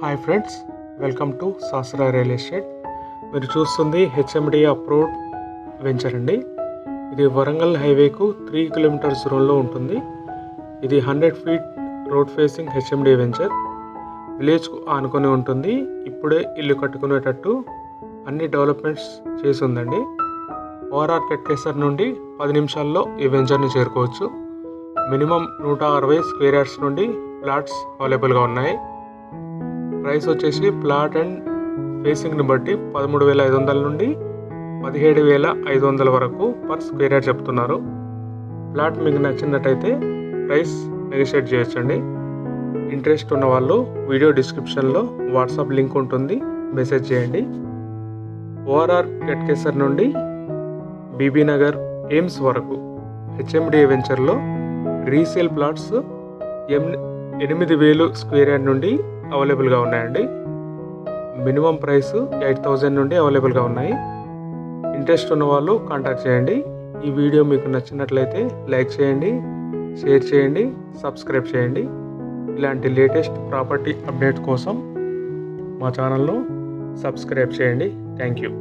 Hi friends, welcome to శాస్త్ర real estate. మీరు చూస్తుంది హెచ్ఎండి అప్రూవ్డ్ వెంచర్ అండి. ఇది వరంగల్ హైవేకు 3 కిలోమీటర్స్ దూరంలో ఉంటుంది. ఇది 100 feet road facing HMD venture. విలేజ్కు ఆనుకొని ఉంటుంది. ఇప్పుడే ఇల్లు కట్టుకునేటట్టు అన్ని డెవలప్మెంట్స్ చేసి ఉందండి. ఓఆర్ఆర్ కట్కేసర్ నుండి 10 నిమిషాల్లో ఈ వెంచర్ని చేరుకోవచ్చు. మినిమం 160 స్క్వేర్ యార్డ్స్ నుండి ప్లాట్స్ అవైలబుల్గా ఉన్నాయి. ప్రైస్ వచ్చేసి ప్లాట్ అండ్ ఫేసింగ్ని బట్టి 13,500 నుండి 17,500 వరకు పర్ స్క్వేర్ యార్డ్ చెప్తున్నారు. ప్లాట్ మీకు నచ్చినట్టయితే ప్రైస్ నెగోషియేట్ చేయొచ్చండి. ఇంట్రెస్ట్ ఉన్న వాళ్ళు వీడియో డిస్క్రిప్షన్లో వాట్సాప్ లింక్ ఉంటుంది, మెసేజ్ చేయండి. ఓఆర్ఆర్ కట్కేసర్ నుండి బీబీ నగర్ ఎయిమ్స్ వరకు హెచ్ఎండి వెంచర్లో రీసేల్ ప్లాట్స్ 8,000 స్క్వేర్ యార్డ్ నుండి అవైలబుల్గా ఉన్నాయండి. మినిమం ప్రైస్ 8,000 నుండి అవైలబుల్గా ఉన్నాయి. ఇంట్రెస్ట్ ఉన్న వాళ్ళు కాంటాక్ట్ చేయండి. ఈ వీడియో మీకు నచ్చినట్లయితే లైక్ చేయండి, షేర్ చేయండి, సబ్స్క్రైబ్ చేయండి. ఇలాంటి లేటెస్ట్ ప్రాపర్టీ అప్డేట్ కోసం మా ఛానల్ను సబ్స్క్రైబ్ చేయండి. Thank you.